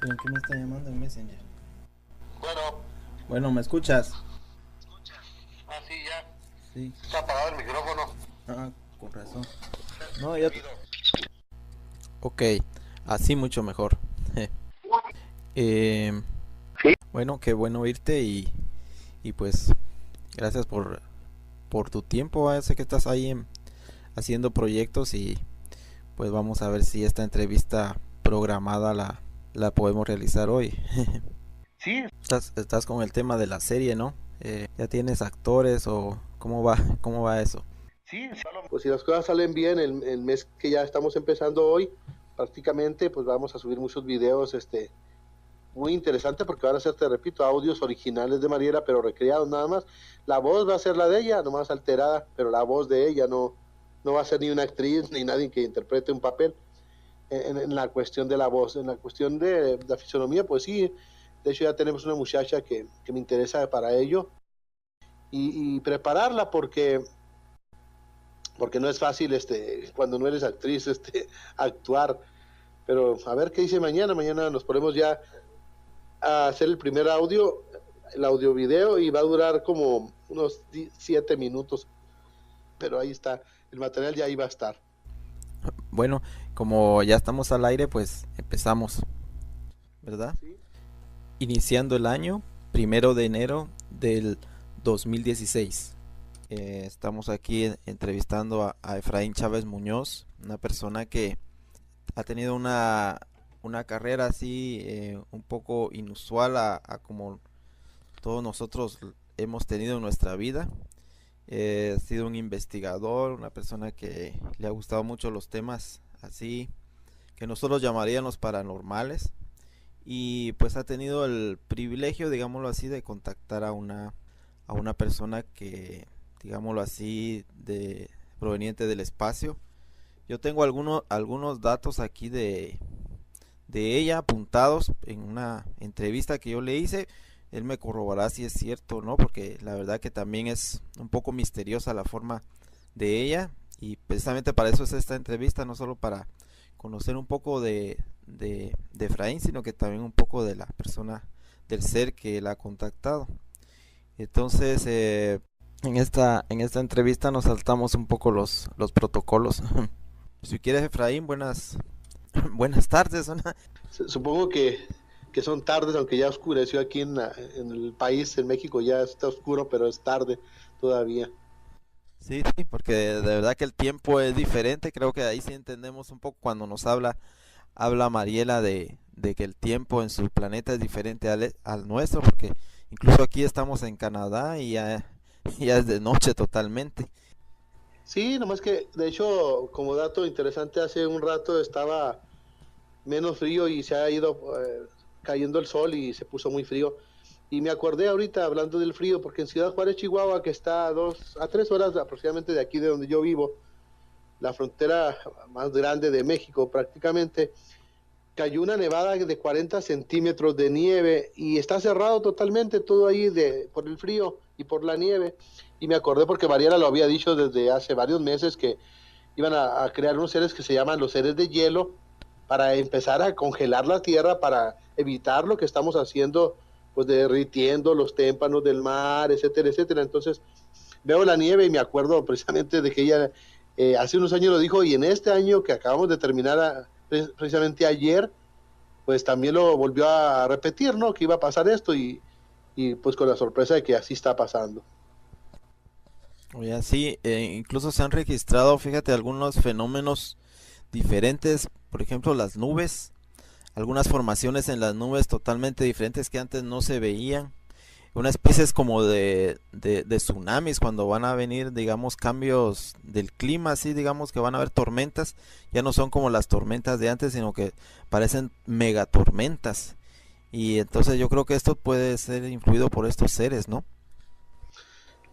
¿Pero qué me está llamando en Messenger? Bueno, Bueno, ¿me escuchas? así ya. Sí. Está apagado el micrófono. Ah, con razón. No, ya... Debido. Ok, así mucho mejor. Eh, bueno, qué bueno oírte y pues gracias por tu tiempo. Sé que estás ahí haciendo proyectos y pues vamos a ver si esta entrevista programada la podemos realizar hoy. Sí, Estás con el tema de la serie, ¿no? ¿Ya tienes actores o cómo va eso? sí. Pues si las cosas salen bien, el mes que ya estamos empezando hoy, prácticamente, pues vamos a subir muchos videos, muy interesante porque van a ser, te repito, audios originales de Mariela, pero recreados nada más. La voz va a ser la de ella, nomás alterada, pero la voz de ella no va a ser ni una actriz ni nadie que interprete un papel en la cuestión de la voz. En la cuestión de la fisonomía, pues sí, de hecho ya tenemos una muchacha que me interesa para ello y prepararla porque no es fácil cuando no eres actriz actuar, pero a ver qué dice mañana nos ponemos ya a hacer el primer audio, el audio video, y va a durar como unos 7 minutos, pero ahí está, el material ya iba a estar. Bueno, como ya estamos al aire, pues empezamos, ¿verdad? ¿Sí? Iniciando el año, 1 de enero del 2016. Estamos aquí entrevistando a Efraín Chávez Muñoz, una persona que ha tenido una carrera así un poco inusual a como todos nosotros hemos tenido en nuestra vida. Ha sido un investigador, una persona que le ha gustado mucho los temas así que nosotros llamaríamos paranormales y pues ha tenido el privilegio, digámoslo así, de contactar a una persona que, digámoslo así, proveniente del espacio. Yo tengo algunos datos aquí de ella apuntados en una entrevista que yo le hice. Él me corroborará si es cierto o no, porque la verdad que también es un poco misteriosa la forma de ella. Y precisamente para eso es esta entrevista, no solo para conocer un poco de Efraín, sino que también un poco de la persona, del ser que la ha contactado. Entonces, en esta entrevista nos saltamos un poco los protocolos. Si quieres, Efraín, buenas tardes. Supongo que son tardes, aunque ya oscureció aquí en el país, en México ya está oscuro, pero es tarde todavía. Sí, sí, porque de verdad que el tiempo es diferente. Creo que ahí sí entendemos un poco cuando nos habla Mariela de que el tiempo en su planeta es diferente al nuestro, porque incluso aquí estamos en Canadá y ya es de noche totalmente. Sí, nomás que, de hecho, como dato interesante, hace un rato estaba menos frío y se ha ido cayendo el sol y se puso muy frío. Y me acordé ahorita hablando del frío, porque en Ciudad Juárez, Chihuahua, que está a 2 a 3 horas aproximadamente de aquí de donde yo vivo, la frontera más grande de México prácticamente, cayó una nevada de 40 centímetros de nieve y está cerrado totalmente todo ahí por el frío y por la nieve. Y me acordé porque Mariela lo había dicho desde hace varios meses que iban a crear unos seres que se llaman los seres de hielo para empezar a congelar la tierra para evitar lo que estamos haciendo, pues derritiendo los témpanos del mar, etcétera, etcétera. Entonces veo la nieve y me acuerdo precisamente de que ella hace unos años lo dijo y en este año que acabamos de terminar precisamente ayer, pues también lo volvió a repetir, ¿no? Que iba a pasar esto y pues con la sorpresa de que así está pasando. Oye, así, incluso se han registrado, fíjate, algunos fenómenos diferentes, por ejemplo, las nubes, algunas formaciones en las nubes totalmente diferentes que antes no se veían. Una especie es como de tsunamis cuando van a venir, digamos, cambios del clima, así, digamos, que van a haber tormentas, ya no son como las tormentas de antes, sino que parecen megatormentas. Y entonces yo creo que esto puede ser influido por estos seres, ¿no?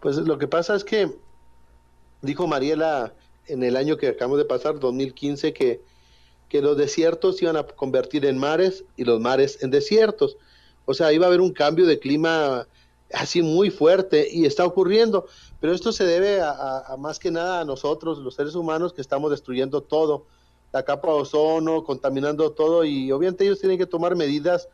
Pues lo que pasa es que dijo Mariela en el año que acabamos de pasar, 2015, que los desiertos se iban a convertir en mares y los mares en desiertos. O sea, iba a haber un cambio de clima así muy fuerte y está ocurriendo, pero esto se debe a más que nada a nosotros, los seres humanos, que estamos destruyendo todo, la capa de ozono, contaminando todo, y obviamente ellos tienen que tomar medidas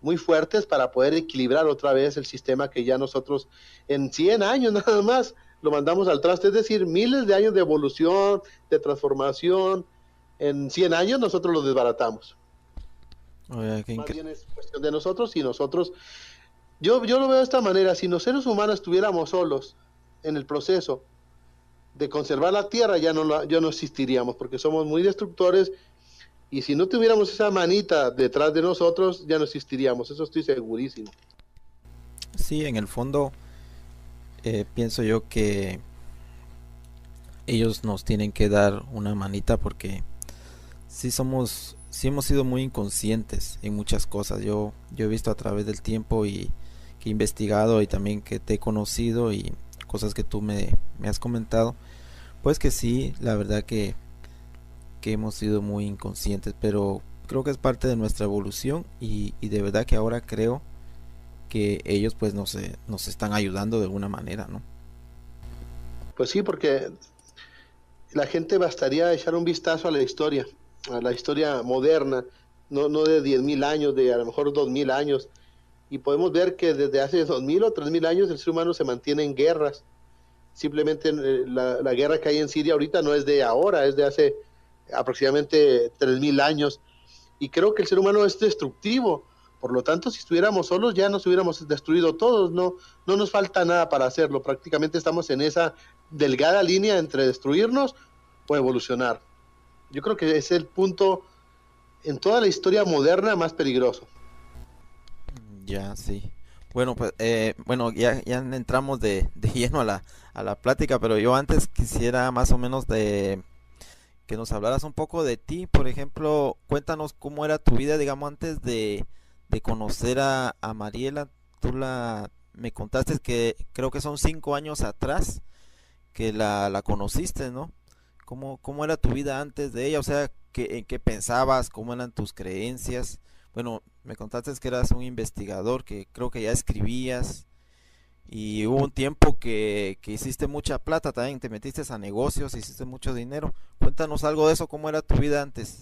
muy fuertes para poder equilibrar otra vez el sistema que ya nosotros en 100 años nada más lo mandamos al traste, es decir, miles de años de evolución, de transformación, en 100 años nosotros lo desbaratamos. Oye, Más bien es cuestión de nosotros y nosotros, yo lo veo de esta manera, si los seres humanos estuviéramos solos en el proceso de conservar la tierra, ya no existiríamos, porque somos muy destructores. Y si no tuviéramos esa manita detrás de nosotros, ya no existiríamos, eso estoy segurísimo. sí, en el fondo pienso yo que ellos nos tienen que dar una manita porque sí hemos sido muy inconscientes en muchas cosas. Yo he visto a través del tiempo y que he investigado y también que te he conocido y cosas que tú me has comentado, pues que sí, la verdad que hemos sido muy inconscientes, pero creo que es parte de nuestra evolución y de verdad que ahora creo que ellos pues nos están ayudando de alguna manera, ¿no? Pues sí, porque la gente bastaría echar un vistazo a la historia moderna, no de 10.000 años, de a lo mejor 2.000 años, y podemos ver que desde hace 2.000 o 3.000 años el ser humano se mantiene en guerras. Simplemente la guerra que hay en Siria ahorita no es de ahora, es de hace aproximadamente 3.000 años. Y creo que el ser humano es destructivo. Por lo tanto, si estuviéramos solos ya nos hubiéramos destruido todos, no nos falta nada para hacerlo. Prácticamente estamos en esa delgada línea entre destruirnos o evolucionar. Yo creo que es el punto en toda la historia moderna más peligroso. Ya, sí. Bueno, pues, bueno, ya entramos de lleno a la plática, pero yo antes quisiera más o menos de que nos hablaras un poco de ti. Por ejemplo, cuéntanos cómo era tu vida, digamos, antes de conocer a Mariela. Me contaste que creo que son 5 años atrás que la conociste, ¿no? ¿Cómo era tu vida antes de ella? O sea, ¿en qué pensabas? ¿Cómo eran tus creencias? Bueno, me contaste que eras un investigador, que creo que ya escribías y hubo un tiempo que hiciste mucha plata también, te metiste a negocios, hiciste mucho dinero. Cuéntanos algo de eso, ¿cómo era tu vida antes?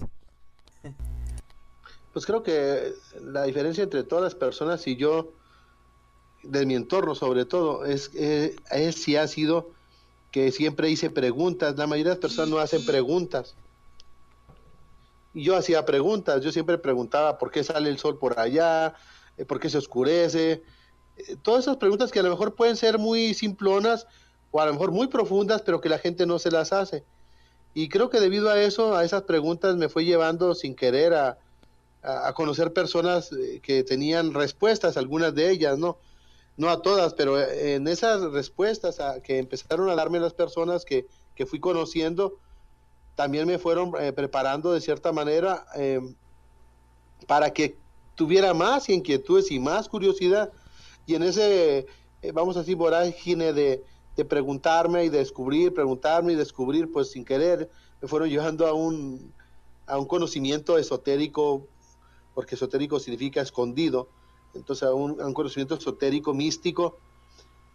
Pues creo que la diferencia entre todas las personas y yo, de mi entorno sobre todo, es si ha sido que siempre hice preguntas. La mayoría de las personas no hacen preguntas. Y yo hacía preguntas, yo siempre preguntaba por qué sale el sol por allá, por qué se oscurece, todas esas preguntas que a lo mejor pueden ser muy simplonas o a lo mejor muy profundas, pero que la gente no se las hace. Y creo que debido a eso, a esas preguntas me fue llevando sin querer a conocer personas que tenían respuestas, algunas de ellas, no a todas, pero en esas respuestas que empezaron a darme las personas que fui conociendo, también me fueron preparando de cierta manera para que tuviera más inquietudes y más curiosidad. Y en ese, vamos a decir, vorágine de preguntarme y descubrir, preguntarme y descubrir, pues sin querer, me fueron llevando a un conocimiento esotérico, porque esotérico significa escondido, entonces a un conocimiento esotérico, místico,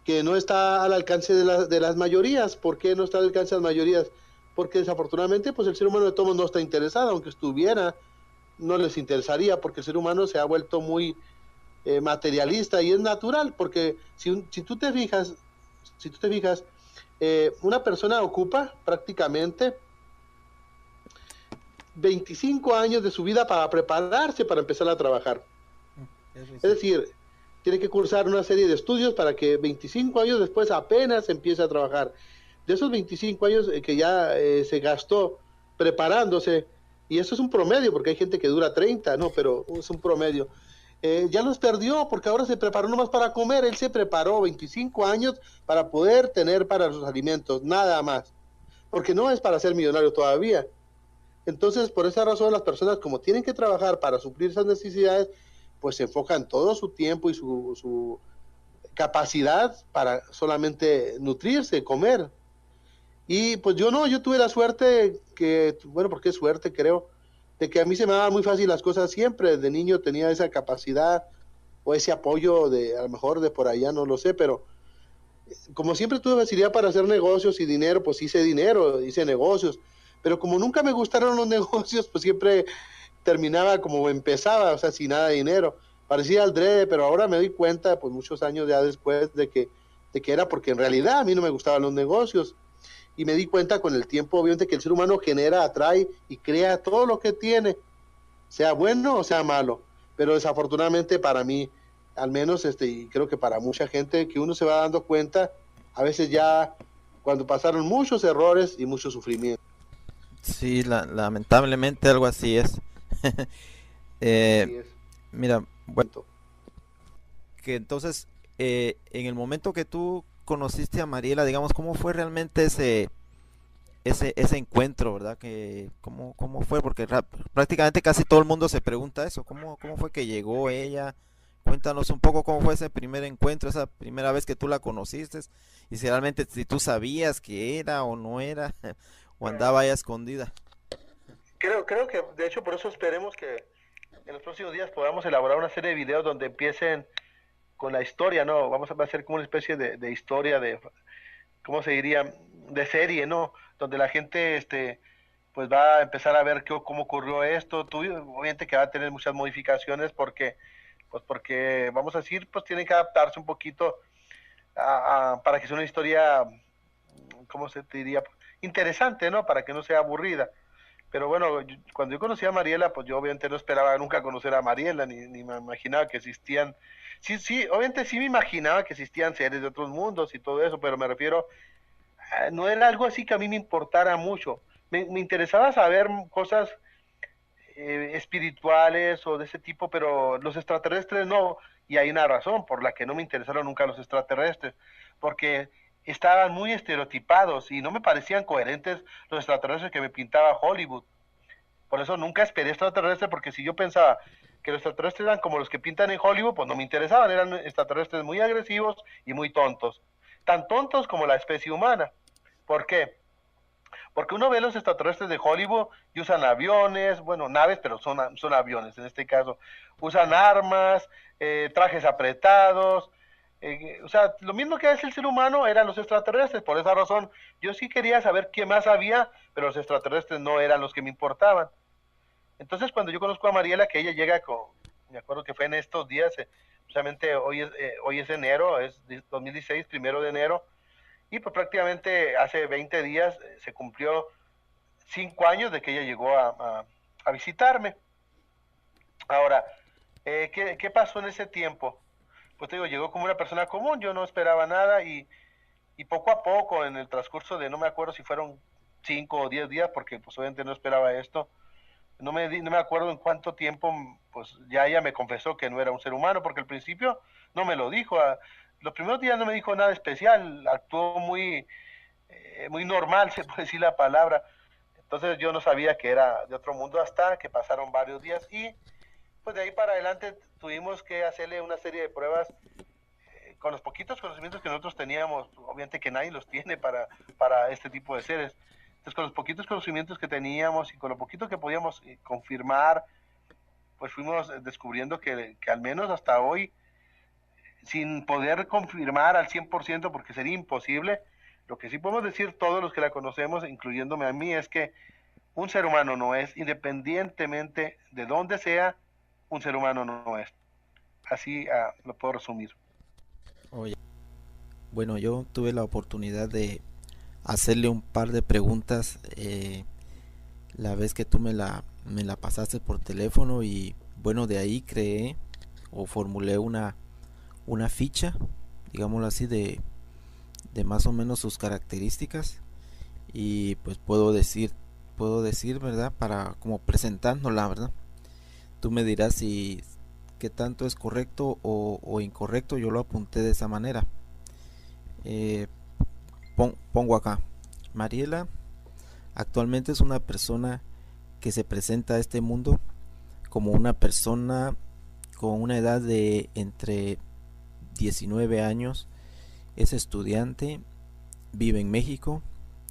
que no está al alcance de las mayorías. ¿Por qué no está al alcance de las mayorías? Porque desafortunadamente pues el ser humano de todos no está interesado, aunque estuviera, no les interesaría, porque el ser humano se ha vuelto muy materialista y es natural, porque si tú te fijas, una persona ocupa prácticamente 25 años de su vida para prepararse para empezar a trabajar. Eso Es sí. decir, tiene que cursar una serie de estudios para que 25 años después apenas empiece a trabajar. De esos 25 años que ya se gastó preparándose, y eso es un promedio, porque hay gente que dura 30, ¿no? Pero es un promedio. Ya los perdió porque ahora se preparó nomás para comer. Él se preparó 25 años para poder tener para sus alimentos, nada más. Porque no es para ser millonario todavía. Entonces, por esa razón, las personas, como tienen que trabajar para suplir esas necesidades, pues se enfocan todo su tiempo y su capacidad para solamente nutrirse, comer. Y pues yo no, yo tuve la suerte que, bueno, porque es suerte, creo, de que a mí se me daban muy fácil las cosas siempre. De niño tenía esa capacidad o ese apoyo de, a lo mejor de por allá, no lo sé, pero como siempre tuve facilidad para hacer negocios y dinero, pues hice dinero, hice negocios. pero como nunca me gustaron los negocios, pues siempre terminaba como empezaba, o sea, sin nada de dinero. Parecía al drede, pero ahora me doy cuenta, pues muchos años ya después, de que era porque en realidad a mí no me gustaban los negocios. Y me di cuenta con el tiempo, obviamente, que el ser humano genera, atrae y crea todo lo que tiene, sea bueno o sea malo. Pero desafortunadamente para mí, al menos, y creo que para mucha gente, que uno se va dando cuenta, a veces ya cuando pasaron muchos errores y mucho sufrimiento. Sí, lamentablemente algo así es. Eh, Así es. mira, bueno, que entonces, en el momento que tú conociste a Mariela, digamos, ¿cómo fue realmente ese encuentro, verdad? ¿Cómo fue? Porque prácticamente casi todo el mundo se pregunta eso. ¿Cómo fue que llegó ella? Cuéntanos un poco cómo fue ese primer encuentro, esa primera vez que tú la conociste, y si realmente si tú sabías que era o no era, o andaba ahí escondida. Creo que, de hecho, por eso esperemos que en los próximos días podamos elaborar una serie de videos donde empiecen con la historia, ¿no? Vamos a hacer como una especie de historia de, ¿cómo se diría? De serie, ¿no? Donde la gente, pues va a empezar a ver cómo ocurrió esto. Tú, obviamente que va a tener muchas modificaciones porque, vamos a decir, pues tienen que adaptarse un poquito para que sea una historia, ¿cómo se te diría? Interesante, ¿no? Para que no sea aburrida. Pero bueno, cuando yo conocí a Mariela, pues yo obviamente no esperaba nunca conocer a Mariela, ni me imaginaba que existían. Sí, sí, obviamente sí me imaginaba que existían seres de otros mundos y todo eso, pero me refiero, no era algo así que a mí me importara mucho. Me interesaba saber cosas espirituales o de ese tipo, pero los extraterrestres no. Y hay una razón por la que no me interesaron nunca los extraterrestres, porque estaban muy estereotipados y no me parecían coherentes los extraterrestres que me pintaba Hollywood. Por eso nunca esperé extraterrestres, porque si yo pensaba que los extraterrestres eran como los que pintan en Hollywood, pues no me interesaban, eran extraterrestres muy agresivos y muy tontos. Tan tontos como la especie humana. ¿Por qué? Porque uno ve los extraterrestres de Hollywood y usan aviones, bueno, naves, pero son aviones en este caso. Usan armas, trajes apretados. O sea, lo mismo que hace el ser humano eran los extraterrestres. Por esa razón, yo sí quería saber qué más había, pero los extraterrestres no eran los que me importaban. Entonces, cuando yo conozco a Mariela, que ella llega me acuerdo que fue en estos días, precisamente hoy es enero, es 2016, 1 de enero, y pues prácticamente hace 20 días se cumplió 5 años de que ella llegó a visitarme. Ahora, ¿qué pasó en ese tiempo? Pues te digo, llegó como una persona común, yo no esperaba nada y poco a poco en el transcurso de, no me acuerdo si fueron 5 o 10 días, porque pues obviamente no esperaba esto, no me acuerdo en cuánto tiempo, pues ya ella me confesó que no era un ser humano, porque al principio no me lo dijo. Los primeros días no me dijo nada especial, actuó muy normal, se puede decir la palabra. Entonces yo no sabía que era de otro mundo hasta que pasaron varios días y pues de ahí para adelante tuvimos que hacerle una serie de pruebas con los poquitos conocimientos que nosotros teníamos, obviamente que nadie los tiene para este tipo de seres. Entonces, con los poquitos conocimientos que teníamos y con lo poquito que podíamos confirmar, pues fuimos descubriendo que al menos hasta hoy, sin poder confirmar al 100%, porque sería imposible, lo que sí podemos decir todos los que la conocemos, incluyéndome a mí, es que un ser humano no es, independientemente de dónde sea, un ser humano no es. Así lo puedo resumir. Oye, bueno, yo tuve la oportunidad de hacerle un par de preguntas la vez que tú me la pasaste por teléfono y bueno, de ahí creé o formulé una ficha, digámoslo así, de más o menos sus características y pues puedo decir, ¿verdad? Para como presentándola, ¿verdad? Tú me dirás si qué tanto es correcto o incorrecto, yo lo apunté de esa manera. Eh, pongo acá, Mariela actualmente es una persona que se presenta a este mundo como una persona con una edad de entre 19 años, es estudiante, vive en México,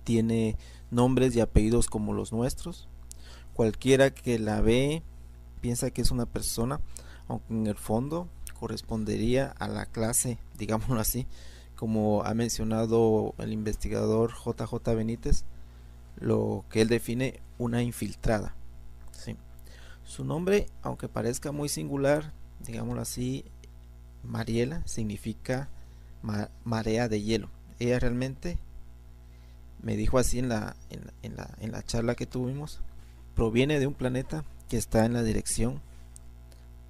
tiene nombres y apellidos como los nuestros. Cualquiera que la ve piensa que es una persona, aunque en el fondo correspondería a la clase, digámoslo así, como ha mencionado el investigador JJ Benítez, lo que él define una infiltrada. ¿Sí? Su nombre, aunque parezca muy singular, digámoslo así, Mariela significa marea de hielo. Ella realmente me dijo así en la charla que tuvimos, proviene de un planeta que está en la dirección,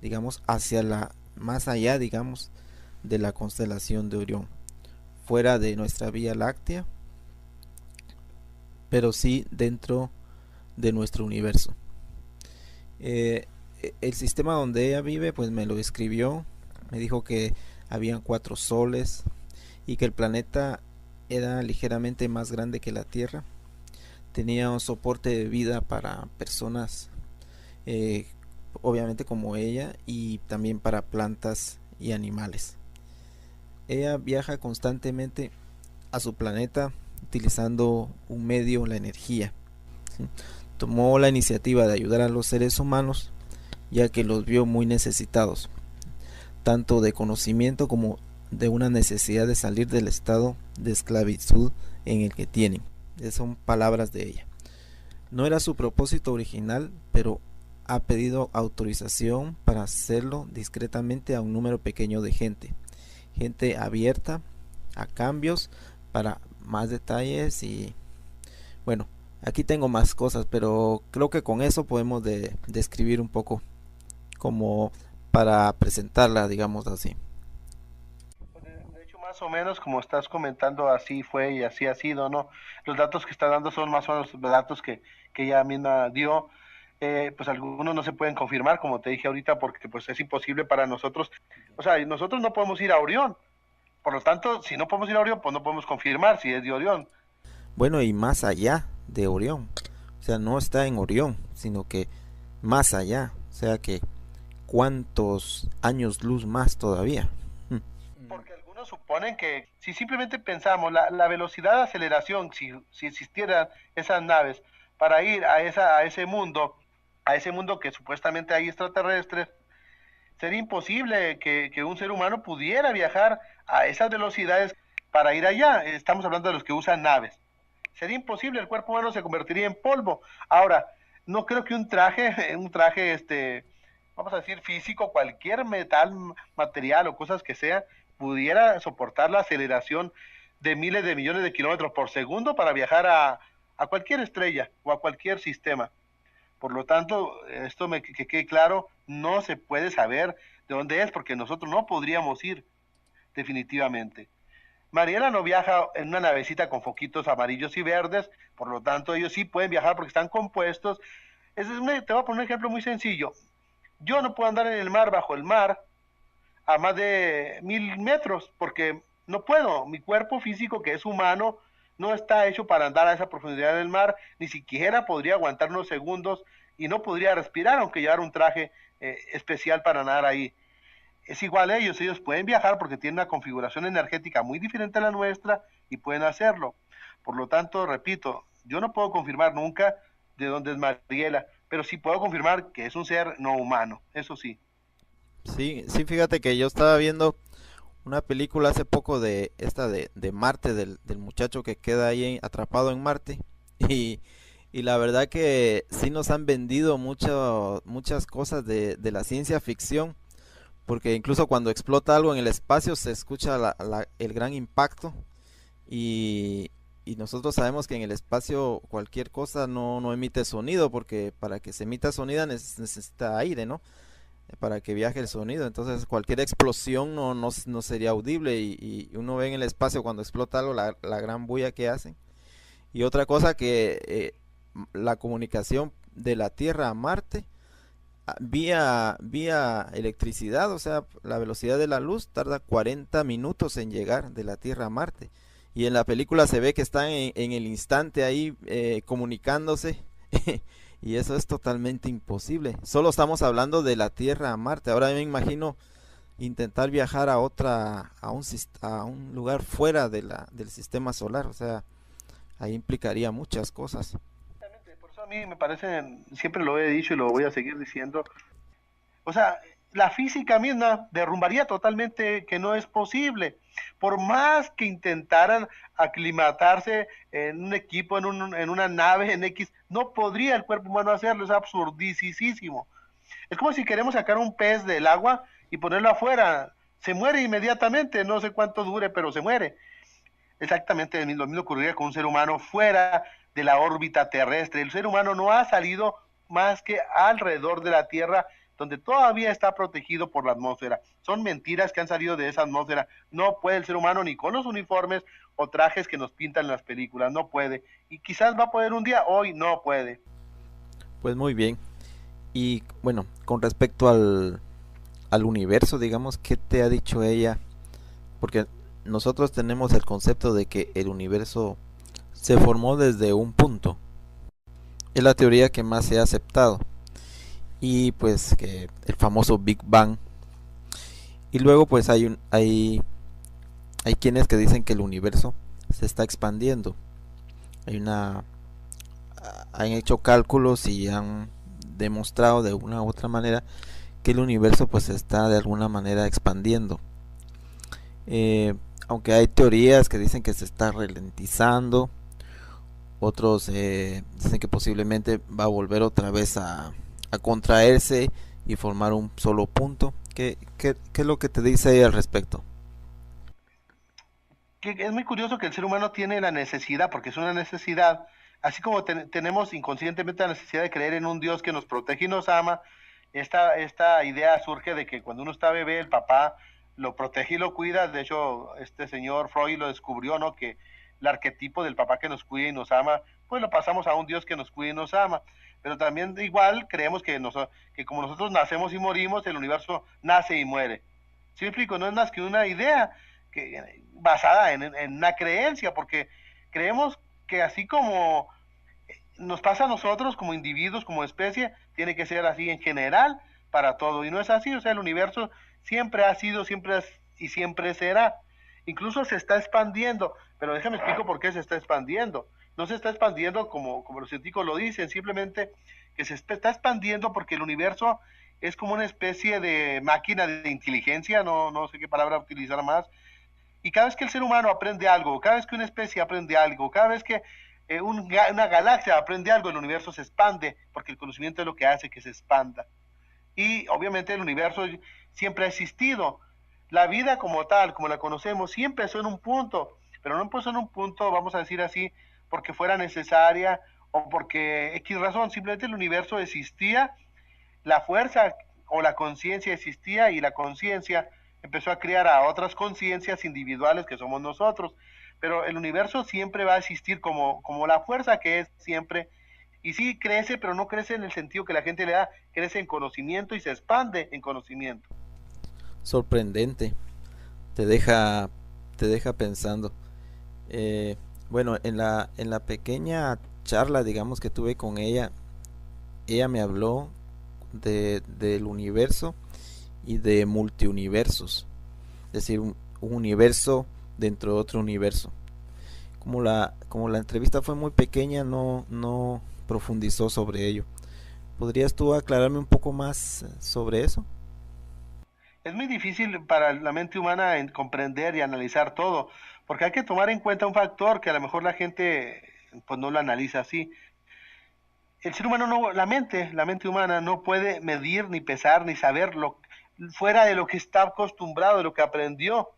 digamos, hacia la más allá, digamos, de la constelación de Orión, fuera de nuestra Vía Láctea, pero sí dentro de nuestro universo. Eh, el sistema donde ella vive, pues me lo describió, me dijo que habían 4 soles y que el planeta era ligeramente más grande que la Tierra. Tenía un soporte de vida para personas, eh, obviamente como ella, y también para plantas y animales. Ella viaja constantemente a su planeta utilizando un medio, la energía. ¿Sí? Tomó la iniciativa de ayudar a los seres humanos ya que los vio muy necesitados, tanto de conocimiento como de una necesidad de salir del estado de esclavitud en el que tienen. Esas son palabras de ella. No era su propósito original, pero ha pedido autorización para hacerlo discretamente a un número pequeño de gente abierta a cambios. Para más detalles y bueno, aquí tengo más cosas, pero creo que con eso podemos describir un poco como para presentarla, digamos así. De hecho, más o menos como estás comentando, así fue y así ha sido, ¿no? Los datos que está dando son más o menos los datos que ella misma dio. Pues algunos no se pueden confirmar, como te dije ahorita, porque pues es imposible para nosotros. O sea, nosotros no podemos ir a Orión. Por lo tanto, si no podemos ir a Orión, pues no podemos confirmar si es de Orión. Bueno, y más allá de Orión, o sea, no está en Orión, sino que más allá, o sea que cuántos años luz más todavía. Porque algunos suponen que si simplemente pensamos la velocidad de aceleración, si existieran esas naves para ir a ese mundo que supuestamente hay extraterrestres, sería imposible que un ser humano pudiera viajar a esas velocidades para ir allá. Estamos hablando de los que usan naves. Sería imposible, el cuerpo humano se convertiría en polvo. Ahora, no creo que un traje, vamos a decir, físico, cualquier metal, material o cosas que sea, pudiera soportar la aceleración de miles de millones de kilómetros por segundo para viajar a cualquier estrella o a cualquier sistema. Por lo tanto, esto que quede claro, no se puede saber de dónde es, porque nosotros no podríamos ir definitivamente. Mariela no viaja en una navecita con foquitos amarillos y verdes, por lo tanto ellos sí pueden viajar porque están compuestos. Te voy a poner un ejemplo muy sencillo. Yo no puedo andar en el mar, bajo el mar, a más de 1000 metros, porque no puedo. Mi cuerpo físico, que es humano, no está hecho para andar a esa profundidad del mar, ni siquiera podría aguantar unos segundos y no podría respirar, aunque llevar un traje especial para nadar ahí. Es igual a ellos pueden viajar porque tienen una configuración energética muy diferente a la nuestra y pueden hacerlo. Por lo tanto, repito, yo no puedo confirmar nunca de dónde es Mariela, pero sí puedo confirmar que es un ser no humano, eso sí. Sí, sí, fíjate que yo estaba viendo una película hace poco de esta de Marte, del muchacho que queda ahí atrapado en Marte. Y, y la verdad que sí nos han vendido muchas cosas de la ciencia ficción, porque incluso cuando explota algo en el espacio se escucha el gran impacto y nosotros sabemos que en el espacio cualquier cosa no emite sonido, porque para que se emita sonido necesita aire, ¿no? Para que viaje el sonido. Entonces cualquier explosión no sería audible y uno ve en el espacio cuando explota algo la gran bulla que hacen. Y otra cosa que la comunicación de la Tierra a Marte vía electricidad, o sea, la velocidad de la luz tarda 40 minutos en llegar de la Tierra a Marte. Y en la película se ve que están en el instante ahí comunicándose. Y eso es totalmente imposible. Solo estamos hablando de la Tierra a Marte. Ahora me imagino intentar viajar a un lugar fuera del sistema solar. O sea, ahí implicaría muchas cosas. Por eso a mí me parece, siempre lo he dicho y lo voy a seguir diciendo, o sea, la física misma derrumbaría totalmente que no es posible. Por más que intentaran aclimatarse en un equipo, en una nave, en X, no podría el cuerpo humano hacerlo, es absurdísimo. Es como si queremos sacar un pez del agua y ponerlo afuera, se muere inmediatamente, no sé cuánto dure, pero se muere. Exactamente lo mismo ocurriría con un ser humano fuera de la órbita terrestre. El ser humano no ha salido más que alrededor de la Tierra, donde todavía está protegido por la atmósfera. Son mentiras que han salido de esa atmósfera. No puede el ser humano ni con los uniformes o trajes que nos pintan en las películas, no puede. Y quizás va a poder un día, hoy no puede. Pues muy bien. Y bueno, con respecto al universo, digamos, ¿qué te ha dicho ella? Porque nosotros tenemos el concepto de que el universo se formó desde un punto. Es la teoría que más se ha aceptado. Y pues que el famoso Big Bang. Y luego pues hay quienes que dicen que el universo se está expandiendo. Hay una Han hecho cálculos y han demostrado de una u otra manera que el universo pues se está de alguna manera expandiendo. Eh, Aunque hay teorías que dicen que se está ralentizando, otros dicen que posiblemente va a volver otra vez a contraerse y formar un solo punto. ¿Qué es lo que te dice al respecto? Que es muy curioso que el ser humano tiene la necesidad, porque es una necesidad, así como tenemos inconscientemente la necesidad de creer en un Dios que nos protege y nos ama, esta idea surge de que cuando uno está bebé, el papá lo protege y lo cuida. De hecho, este señor Freud lo descubrió, ¿no? Que el arquetipo del papá que nos cuida y nos ama, pues lo pasamos a un Dios que nos cuida y nos ama. Pero también igual creemos que como nosotros nacemos y morimos, el universo nace y muere. ¿Sí me explico? No es más que una idea basada en una creencia, porque creemos que así como nos pasa a nosotros como individuos, como especie, tiene que ser así en general para todo, y no es así. O sea, el universo siempre ha sido, y siempre será. Incluso se está expandiendo, pero déjame explico por qué se está expandiendo. No se está expandiendo como los científicos lo dicen, simplemente que se está expandiendo porque el universo es como una especie de máquina de inteligencia, no sé qué palabra utilizar más, y cada vez que el ser humano aprende algo, cada vez que una especie aprende algo, cada vez que una galaxia aprende algo, el universo se expande, porque el conocimiento es lo que hace que se expanda. Y obviamente el universo siempre ha existido. La vida como tal, como la conocemos, sí empezó en un punto, pero no empezó en un punto, vamos a decir así, porque fuera necesaria o porque X razón, simplemente el universo existía, la fuerza o la conciencia existía, y la conciencia empezó a crear a otras conciencias individuales que somos nosotros. Pero el universo siempre va a existir como la fuerza que es siempre. Y sí crece, pero no crece en el sentido que la gente le da, crece en conocimiento y se expande en conocimiento. Sorprendente, te deja, te deja pensando. Eh, bueno, en la pequeña charla, digamos, que tuve con ella me habló del universo y de multiuniversos, es decir, un universo dentro de otro universo. Como la entrevista fue muy pequeña, no profundizó sobre ello. ¿Podrías tú aclararme un poco más sobre eso? Es muy difícil para la mente humana en comprender y analizar todo, porque hay que tomar en cuenta un factor que a lo mejor la gente pues no lo analiza así. El ser humano no, la mente humana no puede medir, ni pesar, ni saber fuera de lo que está acostumbrado, de lo que aprendió.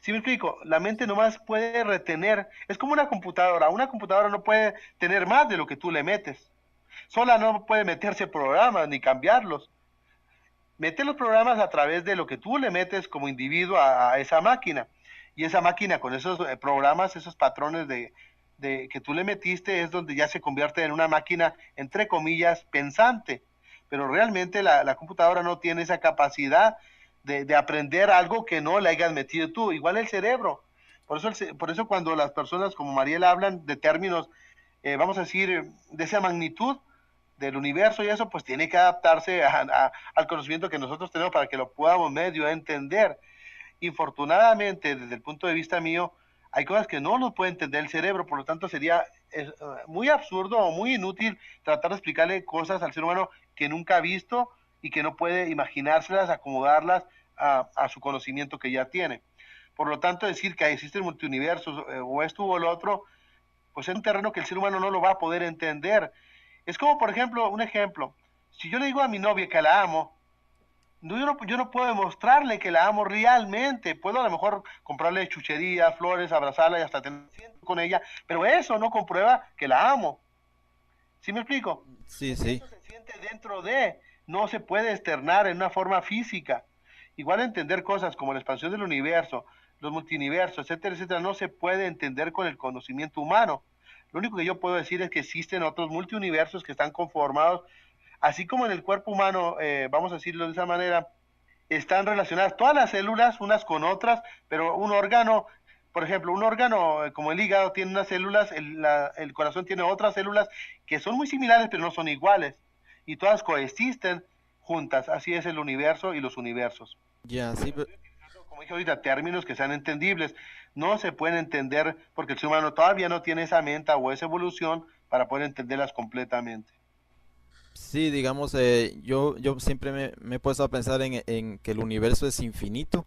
¿Sí me explico? La mente nomás puede retener, es como una computadora no puede tener más de lo que tú le metes. Sola no puede meterse programas ni cambiarlos. Mete los programas a través de lo que tú le metes como individuo a esa máquina. Y esa máquina con esos programas, esos patrones que tú le metiste, es donde ya se convierte en una máquina, entre comillas, pensante. Pero realmente la computadora no tiene esa capacidad de aprender algo que no le hayas metido tú. Igual el cerebro. Por eso cuando las personas como Mariela hablan de términos, vamos a decir, de esa magnitud, del universo y eso, pues tiene que adaptarse al conocimiento que nosotros tenemos para que lo podamos medio entender. Infortunadamente, desde el punto de vista mío, hay cosas que no nos puede entender el cerebro, por lo tanto sería muy absurdo o muy inútil tratar de explicarle cosas al ser humano que nunca ha visto y que no puede imaginárselas, acomodarlas a su conocimiento que ya tiene. Por lo tanto, decir que existen multiuniversos o esto o lo otro, pues es un terreno que el ser humano no lo va a poder entender. Es como, por ejemplo, un ejemplo, si yo le digo a mi novia que la amo, yo no puedo demostrarle que la amo realmente. Puedo a lo mejor comprarle chucherías, flores, abrazarla y hasta tener con ella, pero eso no comprueba que la amo. ¿Sí me explico? Sí, Porque sí. eso se siente dentro de, no se puede externar en una forma física. Igual entender cosas como la expansión del universo, los multiversos, etcétera, etcétera, no se puede entender con el conocimiento humano. Lo único que yo puedo decir es que existen otros multiuniversos que están conformados, así como en el cuerpo humano, vamos a decirlo de esa manera, están relacionadas todas las células unas con otras, pero un órgano, por ejemplo, un órgano como el hígado tiene unas células, el corazón tiene otras células que son muy similares pero no son iguales y todas coexisten juntas. Así es el universo y los universos. Ya, sí, Como dije ahorita, términos que sean entendibles. No se pueden entender porque el ser humano todavía no tiene esa mente o esa evolución para poder entenderlas completamente. sí, digamos, yo siempre me he puesto a pensar en que el universo es infinito.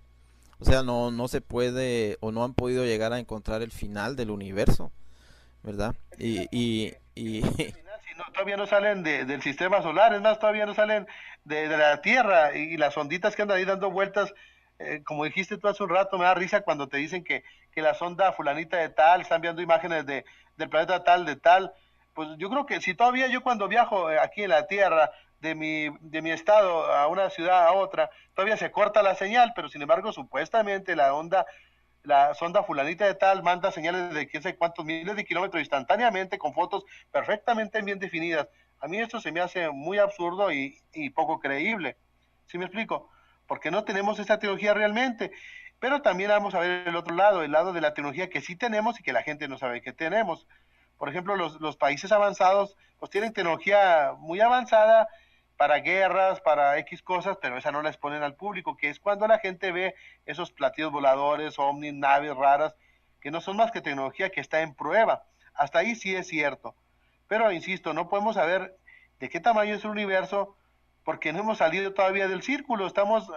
O sea, no se puede o no han podido llegar a encontrar el final del universo, ¿verdad? Y Si no, todavía no salen del sistema solar, es más, todavía no salen de la Tierra y las onditas que andan ahí dando vueltas, como dijiste tú hace un rato, me da risa cuando te dicen que la sonda fulanita de tal, están viendo imágenes del planeta tal, de tal, pues yo creo que si todavía yo cuando viajo aquí en la Tierra, de mi estado a una ciudad a otra, todavía se corta la señal, pero sin embargo supuestamente la sonda fulanita de tal manda señales de quién sabe cuántos miles de kilómetros instantáneamente con fotos perfectamente bien definidas. A mí esto se me hace muy absurdo y poco creíble. ¿Sí me explico? Porque no tenemos esa tecnología realmente. Pero también vamos a ver el lado de la tecnología que sí tenemos y que la gente no sabe que tenemos. Por ejemplo, los países avanzados pues tienen tecnología muy avanzada para guerras, para X cosas, pero esa no la exponen al público, que es cuando la gente ve esos platillos voladores, ovnis, naves raras, que no son más que tecnología que está en prueba. Hasta ahí sí es cierto. Pero, insisto, no podemos saber de qué tamaño es el universo porque no hemos salido todavía del círculo. Estamos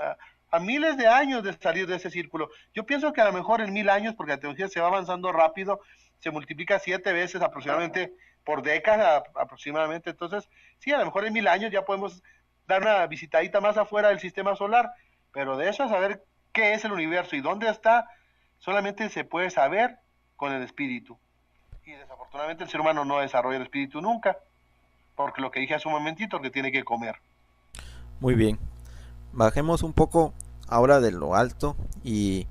a miles de años de salir de ese círculo. Yo pienso que a lo mejor en 1000 años, porque la tecnología se va avanzando rápido, se multiplica 7 veces aproximadamente por década aproximadamente. Entonces, sí, a lo mejor en 1000 años ya podemos dar una visitadita más afuera del sistema solar, pero de eso a saber qué es el universo y dónde está, solamente se puede saber con el espíritu. Y desafortunadamente el ser humano no desarrolla el espíritu nunca, porque lo que dije hace un momentito, que tiene que comer. muy bien. Bajemos un poco ahora de lo alto y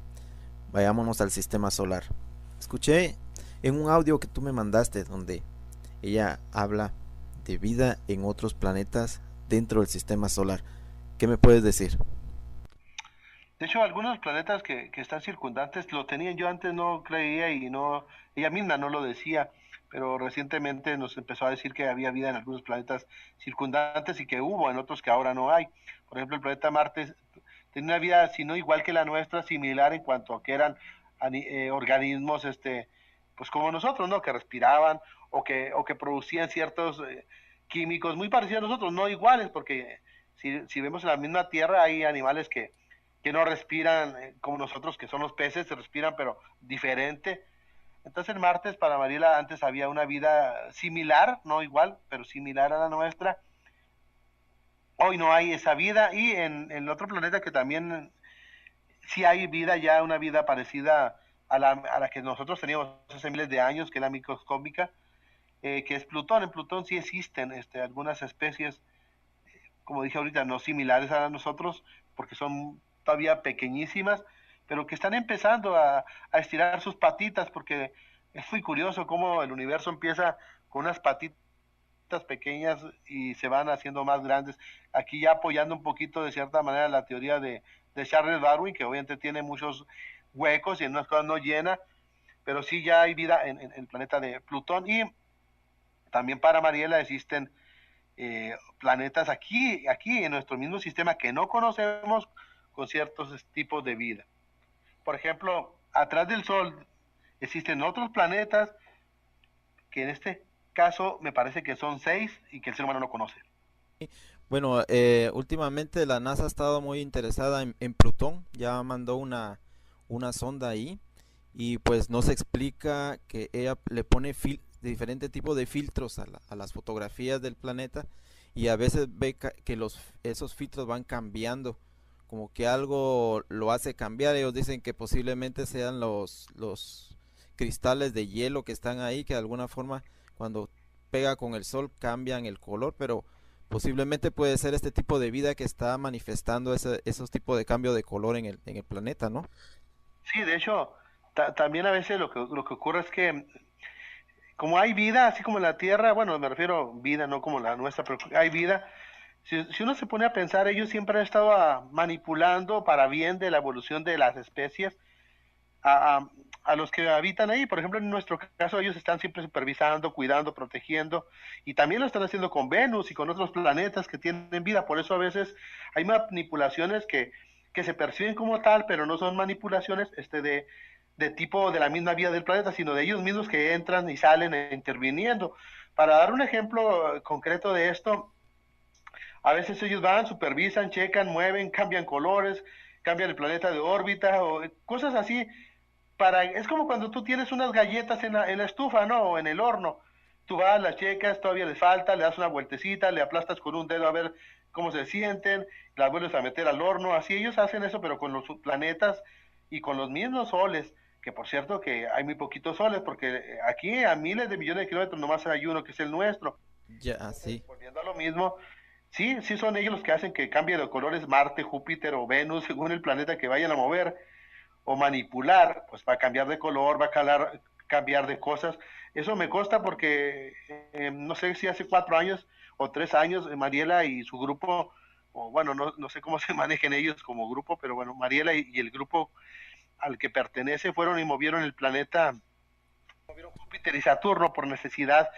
vayámonos al sistema solar. Escuché en un audio que tú me mandaste donde ella habla de vida en otros planetas dentro del sistema solar. ¿Qué me puedes decir? De hecho, algunos planetas que están circundantes lo tenían. Yo antes no creía y no, ella misma no lo decía, pero recientemente nos empezó a decir que había vida en algunos planetas circundantes y que hubo en otros que ahora no hay. Por ejemplo, el planeta Marte tenía una vida, si no igual que la nuestra, similar en cuanto a que eran organismos, pues como nosotros, ¿no? Que respiraban o que producían ciertos químicos muy parecidos a nosotros, no iguales, porque si vemos en la misma Tierra hay animales que no respiran como nosotros, que son los peces, se respiran pero diferente. Entonces el martes para Mariela antes había una vida similar, no igual, pero similar a la nuestra. Hoy no hay esa vida y en otro planeta que también sí hay vida, ya una vida parecida a la que nosotros teníamos hace miles de años, que es la microscópica, que es Plutón. En Plutón sí existen algunas especies, como dije ahorita, no similares a nosotros, porque son todavía pequeñísimas, pero que están empezando a estirar sus patitas, porque es muy curioso cómo el universo empieza con unas patitas pequeñas y se van haciendo más grandes. Aquí ya apoyando un poquito de cierta manera la teoría de Charles Darwin, que obviamente tiene muchos huecos y en unas cosas no llena, pero sí ya hay vida en el planeta de Plutón y también para Mariela existen planetas aquí en nuestro mismo sistema que no conocemos con ciertos tipos de vida. Por ejemplo, atrás del Sol existen otros planetas que en este caso me parece que son 6 y que el ser humano no conoce. Bueno, últimamente la NASA ha estado muy interesada en Plutón, ya mandó una sonda ahí y pues nos explica que ella le pone diferente tipo de filtros a las fotografías del planeta y a veces ve que esos filtros van cambiando, como que algo lo hace cambiar. Ellos dicen que posiblemente sean los cristales de hielo que están ahí, que de alguna forma cuando pega con el sol cambian el color, pero posiblemente puede ser este tipo de vida que está manifestando esos tipos de cambio de color en el planeta, ¿no? Sí, de hecho, también a veces lo que ocurre es que como hay vida, así como en la Tierra, bueno, me refiero a vida, no como la nuestra, pero hay vida. Si uno se pone a pensar, ellos siempre han estado manipulando para bien de la evolución de las especies a, a, a los que habitan ahí. Por ejemplo, en nuestro caso, ellos están siempre supervisando, cuidando, protegiendo, y también lo están haciendo con Venus y con otros planetas que tienen vida. Por eso a veces hay manipulaciones que se perciben como tal, pero no son manipulaciones de tipo de la misma vida del planeta, sino de ellos mismos que entran y salen interviniendo. Para dar un ejemplo concreto de esto, a veces ellos van, supervisan, checan, mueven, cambian colores, cambian el planeta de órbita o cosas así. Es como cuando tú tienes unas galletas en la estufa, ¿no? O en el horno. Tú vas, las checas, todavía les falta, le das una vueltecita, le aplastas con un dedo a ver cómo se sienten, las vuelves a meter al horno. Así ellos hacen eso, pero con los planetas y con los mismos soles, que por cierto que hay muy poquitos soles, porque aquí a miles de millones de kilómetros nomás hay uno que es el nuestro. Ya, Entonces, sí. volviendo a lo mismo, sí, sí son ellos los que hacen que cambie de colores Marte, Júpiter o Venus, según el planeta que vayan a mover o manipular, pues va a cambiar de color, va a cambiar de cosas. Eso me consta porque no sé si hace 4 años o 3 años, Mariela y su grupo, o bueno, no sé cómo se manejen ellos como grupo, pero bueno, Mariela y el grupo al que pertenece fueron y movieron el planeta, movieron Júpiter y Saturno por necesidad,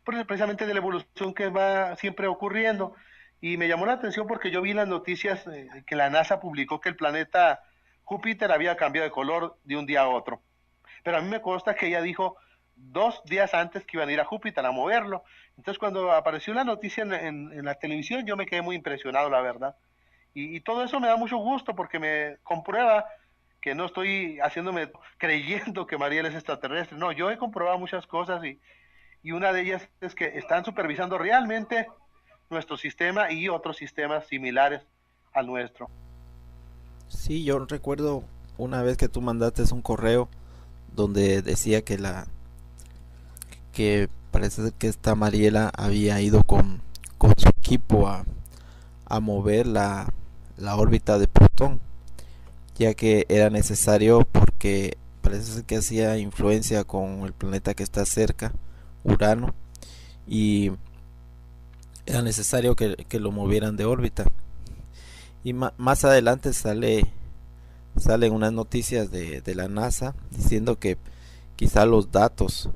precisamente de la evolución que va siempre ocurriendo. Y me llamó la atención porque yo vi las noticias que la NASA publicó que el planeta Júpiter había cambiado de color de un día a otro. Pero a mí me consta que ella dijo 2 días antes que iban a ir a Júpiter a moverlo. Entonces cuando apareció la noticia en la televisión yo me quedé muy impresionado, la verdad. Y todo eso me da mucho gusto porque me comprueba que no estoy haciéndome creyendo que Mariel es extraterrestre. No, yo he comprobado muchas cosas y una de ellas es que están supervisando realmente nuestro sistema y otros sistemas similares al nuestro. Sí, yo recuerdo una vez que tú mandaste un correo donde decía que parece ser que esta Mariela había ido con su equipo a mover la órbita de Plutón, ya que era necesario porque parece ser que hacía influencia con el planeta que está cerca, Urano, y era necesario que lo movieran de órbita. Y más adelante salen unas noticias de la NASA diciendo que quizá los datos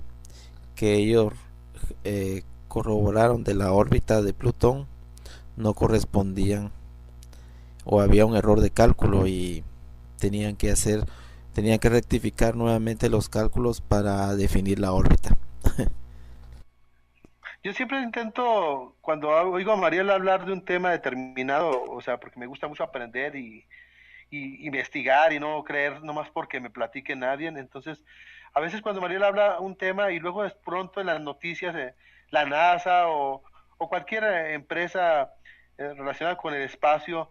que ellos corroboraron de la órbita de Plutón no correspondían o había un error de cálculo y tenían que hacer tenían que rectificar nuevamente los cálculos para definir la órbita. Yo siempre intento, cuando oigo a Mariela hablar de un tema determinado, o sea, porque me gusta mucho aprender y investigar y no creer nomás porque me platique nadie, entonces, a veces cuando Mariela habla un tema y luego de pronto en las noticias, la NASA o cualquier empresa relacionada con el espacio,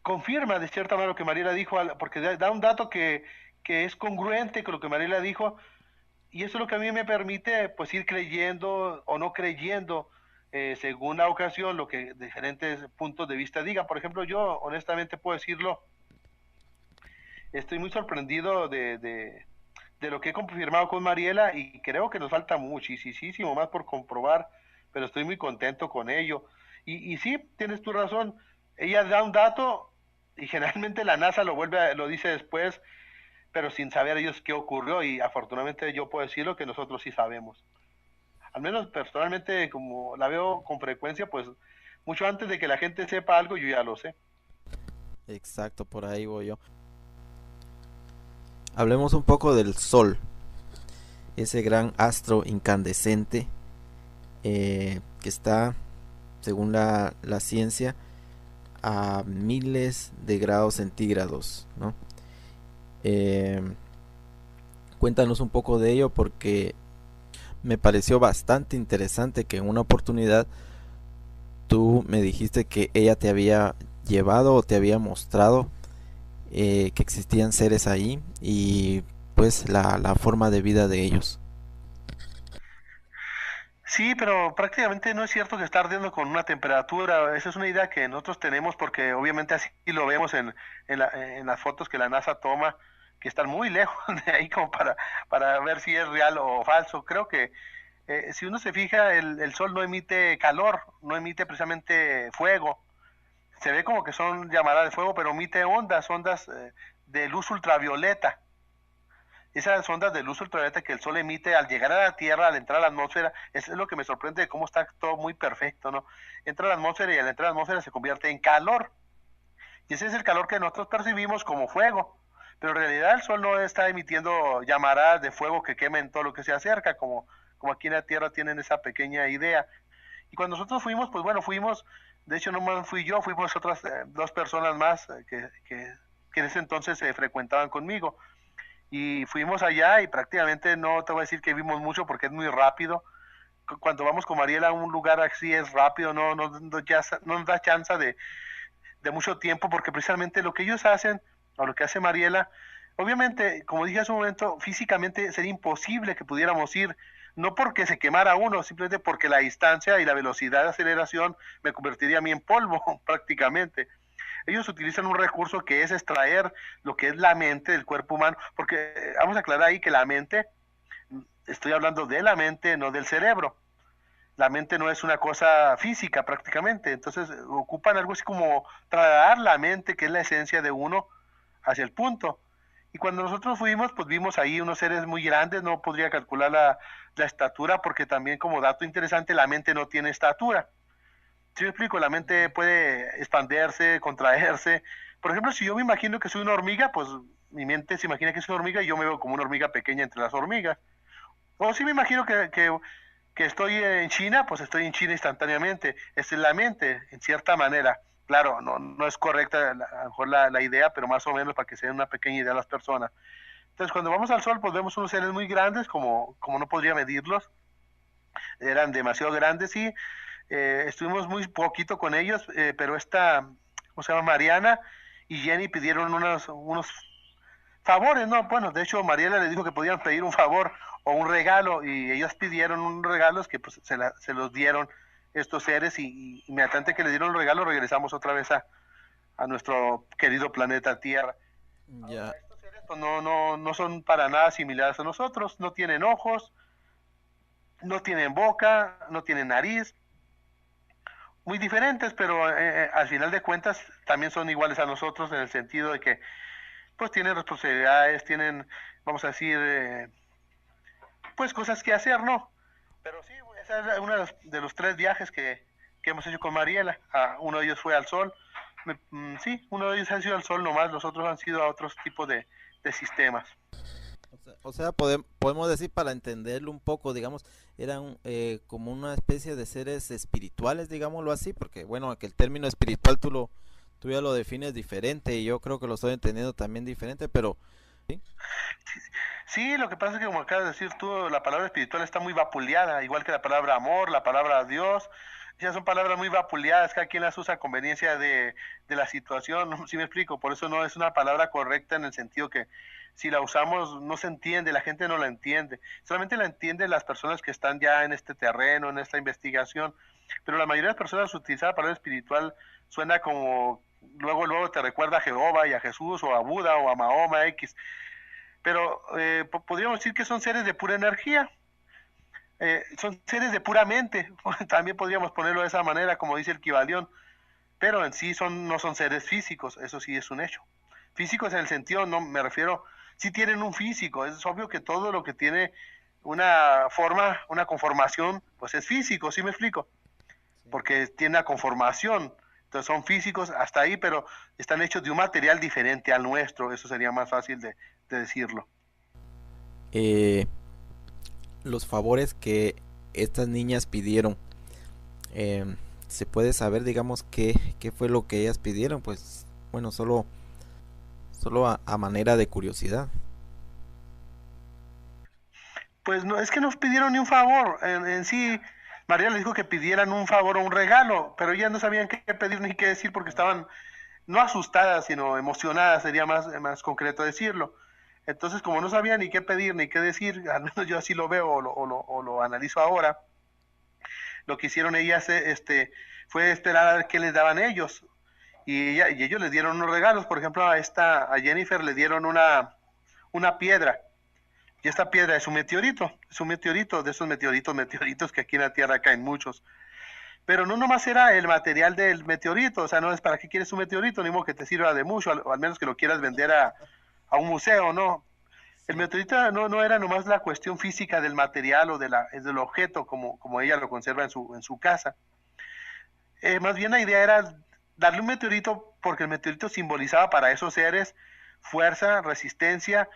confirma de cierta manera lo que Mariela dijo, porque da un dato que es congruente con lo que Mariela dijo, y eso es lo que a mí me permite pues ir creyendo o no creyendo según la ocasión lo que diferentes puntos de vista digan. Por ejemplo, yo honestamente puedo decirlo, estoy muy sorprendido de lo que he confirmado con Mariela y creo que nos falta muchísimo más por comprobar, pero estoy muy contento con ello. Y sí, tienes tu razón, ella da un dato y generalmente la NASA lo dice después, pero sin saber ellos qué ocurrió y afortunadamente yo puedo decirlo que nosotros sí sabemos. Al menos personalmente, como la veo con frecuencia, pues mucho antes de que la gente sepa algo, yo ya lo sé. Exacto, por ahí voy yo. Hablemos un poco del Sol, ese gran astro incandescente que está según la ciencia, a miles de grados centígrados, ¿no? Eh, Cuéntanos un poco de ello porque me pareció bastante interesante que en una oportunidad tú me dijiste que ella te había llevado o te había mostrado que existían seres ahí y pues la forma de vida de ellos. Sí, pero prácticamente no es cierto que está ardiendo con una temperatura. Esa es una idea que nosotros tenemos porque obviamente así lo vemos en las fotos que la NASA toma, que están muy lejos de ahí como para ver si es real o falso. Creo que si uno se fija, el Sol no emite calor, no emite precisamente fuego. Se ve como que son llamadas de fuego, pero emite ondas de luz ultravioleta. Esas ondas de luz ultravioleta que el Sol emite al llegar a la Tierra, al entrar a la atmósfera, es lo que me sorprende de cómo está todo muy perfecto, ¿no? Entra a la atmósfera y al entrar a la atmósfera se convierte en calor. Y ese es el calor que nosotros percibimos como fuego. Pero en realidad el Sol no está emitiendo llamaradas de fuego que quemen todo lo que se acerca, como aquí en la Tierra tienen esa pequeña idea. Y cuando nosotros fuimos, pues bueno, fuimos, de hecho no más fui yo, fuimos otras dos personas más que en ese entonces se frecuentaban conmigo y fuimos allá y prácticamente no te voy a decir que vimos mucho porque es muy rápido. Cuando vamos con Mariela a un lugar así es rápido, no nos da chance de mucho tiempo porque precisamente lo que ellos hacen o lo que hace Mariela, obviamente, como dije hace un momento, físicamente sería imposible que pudiéramos ir, no porque se quemara uno, simplemente porque la distancia y la velocidad de aceleración me convertiría a mí en polvo prácticamente. Ellos utilizan un recurso que es extraer lo que es la mente del cuerpo humano, porque vamos a aclarar ahí que la mente, estoy hablando de la mente, no del cerebro. La mente no es una cosa física prácticamente, entonces ocupan algo así como trasladar la mente, que es la esencia de uno, hacia el punto. Y cuando nosotros fuimos, pues vimos ahí unos seres muy grandes, no podría calcular la estatura, porque también como dato interesante, la mente no tiene estatura. ¿Sí me explico? La mente puede expandirse, contraerse. Por ejemplo, si yo me imagino que soy una hormiga, pues mi mente se imagina que es una hormiga y yo me veo como una hormiga pequeña entre las hormigas. O si me imagino que estoy en China, pues estoy en China instantáneamente. Esa es la mente, en cierta manera. Claro, no es correcta a lo mejor la idea, pero más o menos para que se den una pequeña idea a las personas. Entonces, cuando vamos al sol, pues vemos unos seres muy grandes, como no podría medirlos. Eran demasiado grandes y estuvimos muy poquito con ellos, pero ¿cómo se llama? Mariana y Jenny pidieron unos favores, ¿no? Bueno, de hecho, Mariela le dijo que podían pedir un favor o un regalo y ellos pidieron unos regalos que pues se los dieron estos seres y inmediatamente que le dieron el regalo regresamos otra vez a nuestro querido planeta Tierra. Ahora, Ya, estos seres pues, no son para nada similares a nosotros, no tienen ojos, no tienen boca, no tienen nariz, muy diferentes, pero al final de cuentas también son iguales a nosotros en el sentido de que pues tienen responsabilidades, tienen, vamos a decir, pues cosas que hacer, ¿no? Pero sí, esa es uno de los tres viajes que hemos hecho con Mariela. Uno de ellos fue al sol. Sí, uno de ellos ha sido al sol nomás, los otros han sido a otros tipos de sistemas. o sea, podemos decir para entenderlo un poco, digamos, eran como una especie de seres espirituales, digámoslo así, porque bueno, que el término espiritual tú ya lo defines diferente y yo creo que lo estoy entendiendo también diferente, pero ¿sí? Sí, lo que pasa es que como acabas de decir tú, la palabra espiritual está muy vapuleada, igual que la palabra amor, la palabra Dios. Ya son palabras muy vapuleadas, cada quien las usa a conveniencia de la situación, ¿sí me explico? Por eso no es una palabra correcta en el sentido que si la usamos no se entiende, la gente no la entiende. Solamente la entienden las personas que están ya en este terreno, en esta investigación. Pero la mayoría de las personas utilizar la palabra espiritual suena como, luego te recuerda a Jehová y a Jesús o a Buda o a Mahoma X, pero podríamos decir que son seres de pura energía, son seres de pura mente, también podríamos ponerlo de esa manera, como dice el Kibalión, pero en sí no son seres físicos, eso sí es un hecho. Físicos en el sentido, no me refiero, sí tienen un físico, es obvio que todo lo que tiene una forma, una conformación, pues es físico, ¿sí me explico? Sí. Porque tiene una conformación, entonces son físicos hasta ahí, pero están hechos de un material diferente al nuestro, eso sería más fácil de decirlo. Eh, los favores que estas niñas pidieron, eh, se puede saber, digamos, qué fue lo que ellas pidieron, pues bueno, solo a manera de curiosidad. Pues no, es que nos pidieron ni un favor. En sí, María les dijo que pidieran un favor o un regalo, pero ellas no sabían qué pedir ni qué decir porque estaban no asustadas, sino emocionadas, sería más concreto decirlo. Entonces, como no sabían ni qué pedir ni qué decir, al menos yo así lo veo o lo analizo ahora, lo que hicieron ellas fue esperar a ver qué les daban ellos. Y ellos les dieron unos regalos, por ejemplo, a Jennifer le dieron una piedra. Y esta piedra es un meteorito de esos meteoritos que aquí en la Tierra caen muchos. Pero no nomás era el material del meteorito, o sea, no es para qué quieres un meteorito, ni modo que te sirva de mucho, o al menos que lo quieras vender a un museo, ¿no? El meteorito no era nomás la cuestión física del material o del objeto, como ella lo conserva en su casa. Más bien la idea era darle un meteorito porque el meteorito simbolizaba para esos seres fuerza, resistencia,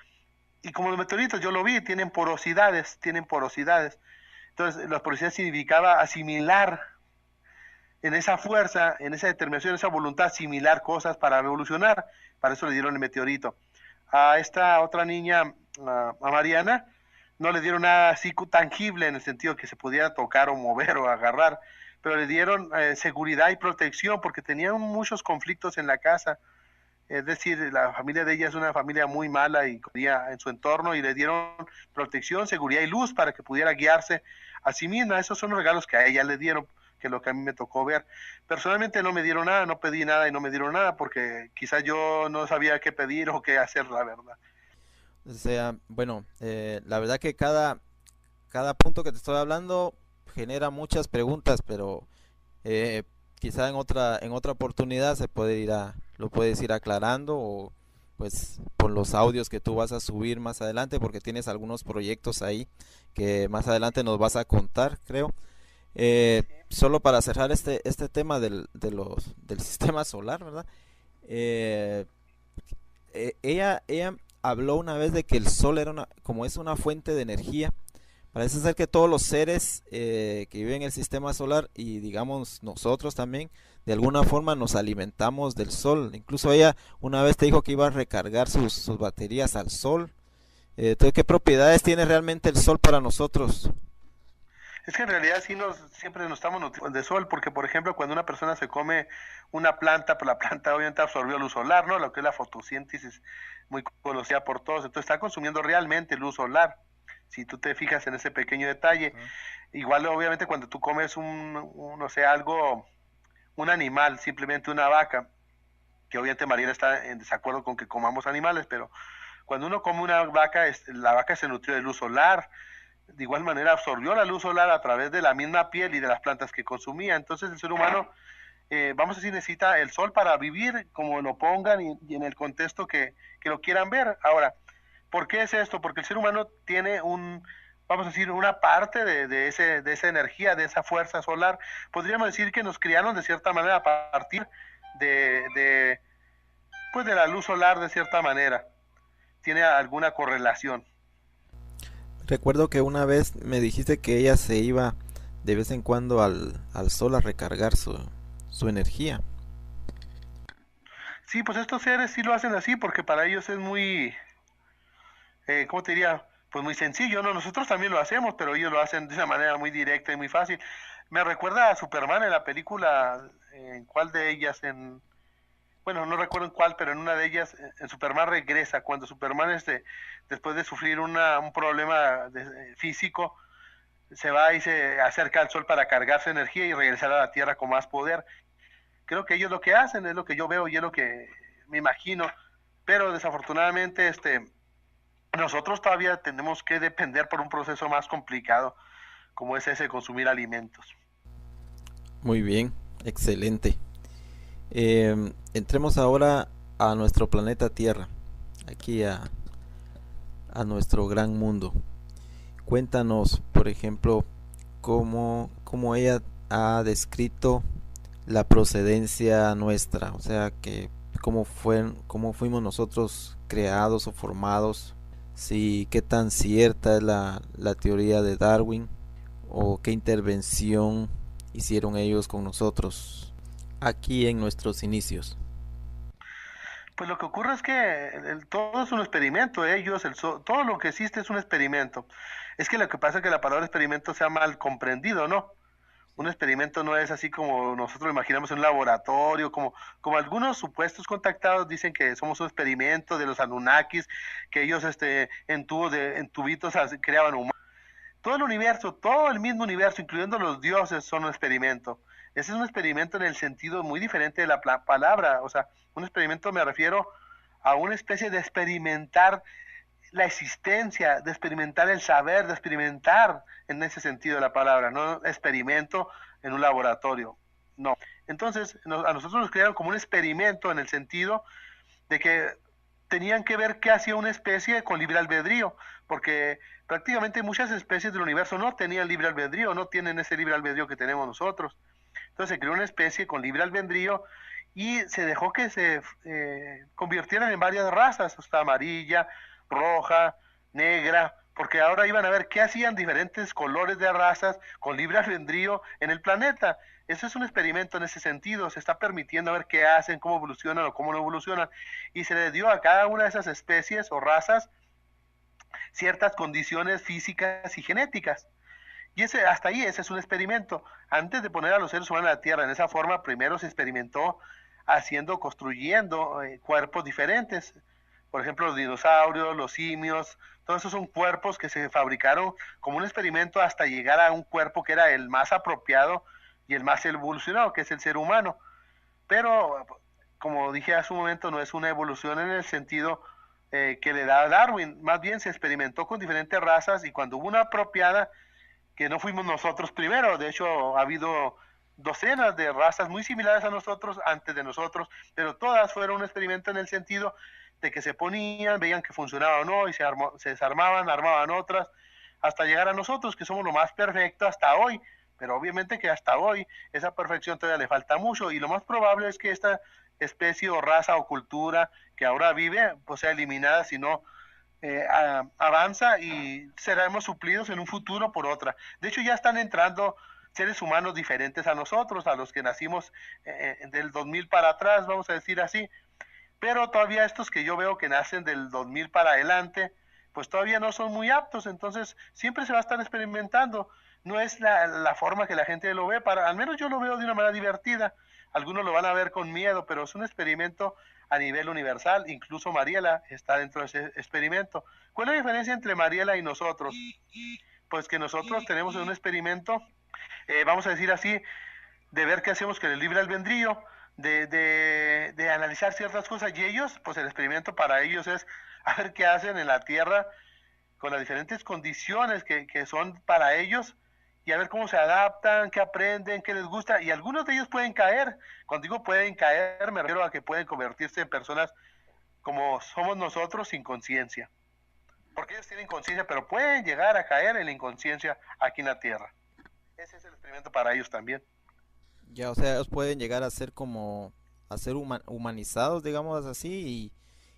y como los meteoritos, yo lo vi, tienen porosidades, Entonces, la porosidad significaba asimilar en esa fuerza, en esa determinación, en esa voluntad, asimilar cosas para evolucionar. Para eso le dieron el meteorito. A esta otra niña, a Mariana, no le dieron nada así tangible en el sentido que se pudiera tocar o mover o agarrar, pero le dieron seguridad y protección porque tenían muchos conflictos en la casa. Es decir, la familia de ella es una familia muy mala y en su entorno y le dieron protección, seguridad y luz para que pudiera guiarse a sí misma. Esos son los regalos que a ella le dieron, que es lo que a mí me tocó ver. Personalmente no me dieron nada, no pedí nada y no me dieron nada porque quizás yo no sabía qué pedir o qué hacer, la verdad. O sea, bueno, la verdad que cada punto que te estoy hablando genera muchas preguntas, pero eh, quizá en otra oportunidad lo puedes ir aclarando o pues por los audios que tú vas a subir más adelante porque tienes algunos proyectos ahí que más adelante nos vas a contar, creo. Solo para cerrar este tema del sistema solar, ¿verdad? Eh, ella habló una vez de que el sol era como es una fuente de energía. Parece ser que todos los seres que viven en el sistema solar y digamos nosotros también, de alguna forma nos alimentamos del sol. Incluso ella una vez te dijo que iba a recargar sus baterías al sol. Entonces, ¿qué propiedades tiene realmente el sol para nosotros? Es que en realidad sí siempre nos estamos nutriendo de sol, porque por ejemplo cuando una persona se come una planta, pues la planta obviamente absorbió luz solar, ¿no? Lo que es la fotosíntesis, muy conocida por todos, entonces está consumiendo realmente luz solar, si tú te fijas en ese pequeño detalle. Ajá. Igual obviamente cuando tú comes no sé, un animal, simplemente una vaca, que obviamente Mariela está en desacuerdo con que comamos animales, pero cuando uno come una vaca, la vaca se nutrió de luz solar, de igual manera absorbió la luz solar a través de la misma piel y de las plantas que consumía. Entonces el ser humano, vamos a decir, necesita el sol para vivir como lo pongan y en el contexto que lo quieran ver. Ahora, ¿por qué es esto? Porque el ser humano tiene vamos a decir, una parte de esa energía, de esa fuerza solar. Podríamos decir que nos criaron de cierta manera a partir de, de, pues de la luz solar de cierta manera. Tiene alguna correlación. Recuerdo que una vez me dijiste que ella se iba de vez en cuando al sol a recargar su energía. Sí, pues estos seres sí lo hacen así porque para ellos es muy, ¿cómo te diría? Pues muy sencillo, ¿no? Nosotros también lo hacemos, pero ellos lo hacen de una manera muy directa y muy fácil. Me recuerda a Superman en la película, ¿en cuál de ellas? Bueno, no recuerdo en cuál, pero en una de ellas, en Superman regresa, cuando Superman después de sufrir un problema físico, se va y se acerca al sol para cargarse energía y regresar a la Tierra con más poder. Creo que ellos lo que hacen es lo que yo veo y es lo que me imagino, pero desafortunadamente nosotros todavía tenemos que depender por un proceso más complicado como es ese consumir alimentos. Muy bien, excelente. Entremos ahora a nuestro planeta Tierra, aquí a nuestro gran mundo. Cuéntanos, por ejemplo, cómo ella ha descrito la procedencia nuestra, o sea, que cómo fuimos nosotros creados o formados, si qué tan cierta es la teoría de Darwin o qué intervención hicieron ellos con nosotros aquí en nuestros inicios? Pues lo que ocurre es que todo es un experimento, todo lo que existe es un experimento. Es que lo que pasa es que la palabra experimento se ha mal comprendido, ¿no? Un experimento no es así como nosotros lo imaginamos en un laboratorio, como algunos supuestos contactados dicen que somos un experimento de los Anunnakis, que ellos en tubitos creaban humanos. Todo el universo, todo el mismo universo, incluyendo los dioses, son un experimento. Ese es un experimento en el sentido muy diferente de la palabra. O sea, un experimento me refiero a una especie de experimentar la existencia, de experimentar el saber, de experimentar en ese sentido de la palabra, no experimento en un laboratorio. No. Entonces, a nosotros nos crearon como un experimento en el sentido de que tenían que ver qué hacía una especie con libre albedrío, porque prácticamente muchas especies del universo no tenían libre albedrío, no tienen ese libre albedrío que tenemos nosotros. Entonces se creó una especie con libre albedrío y se dejó que se convirtieran en varias razas, hasta amarilla, roja, negra, porque ahora iban a ver qué hacían diferentes colores de razas con libre albedrío en el planeta. Eso es un experimento en ese sentido, se está permitiendo ver qué hacen, cómo evolucionan o cómo no evolucionan, y se le dio a cada una de esas especies o razas ciertas condiciones físicas y genéticas. Y hasta ahí ese es un experimento. Antes de poner a los seres humanos en la Tierra en esa forma, primero se experimentó construyendo cuerpos diferentes. Por ejemplo, los dinosaurios, los simios, todos esos son cuerpos que se fabricaron como un experimento hasta llegar a un cuerpo que era el más apropiado y el más evolucionado, que es el ser humano. Pero, como dije hace un momento, no es una evolución en el sentido que le da a Darwin. Más bien se experimentó con diferentes razas y cuando hubo una apropiada, que no fuimos nosotros primero, de hecho ha habido docenas de razas muy similares a nosotros antes de nosotros, pero todas fueron un experimento en el sentido de que se ponían, veían que funcionaba o no y se desarmaban, armaban otras, hasta llegar a nosotros que somos lo más perfecto hasta hoy, pero obviamente que hasta hoy esa perfección todavía le falta mucho y lo más probable es que esta especie o raza o cultura que ahora vive pues sea eliminada, si no avanza y seremos suplidos en un futuro por otra. De hecho, ya están entrando seres humanos diferentes a nosotros, a los que nacimos del 2000 para atrás, vamos a decir así, pero todavía estos que yo veo que nacen del 2000 para adelante, pues todavía no son muy aptos, entonces siempre se va a estar experimentando. No es la forma que la gente lo ve, al menos yo lo veo de una manera divertida. Algunos lo van a ver con miedo, pero es un experimento a nivel universal. Incluso Mariela está dentro de ese experimento. ¿Cuál es la diferencia entre Mariela y nosotros? Pues que nosotros tenemos un experimento, vamos a decir así, de ver qué hacemos con el libre albedrío, de analizar ciertas cosas, y ellos, pues el experimento para ellos es a ver qué hacen en la Tierra con las diferentes condiciones que son para ellos y a ver cómo se adaptan, qué aprenden, qué les gusta, y algunos de ellos pueden caer. Cuando digo pueden caer, me refiero a que pueden convertirse en personas como somos nosotros sin conciencia. Porque ellos tienen conciencia, pero pueden llegar a caer en la inconsciencia aquí en la Tierra. Ese es el experimento para ellos también. Ya, o sea, ellos pueden llegar a ser a ser humanizados, digamos así,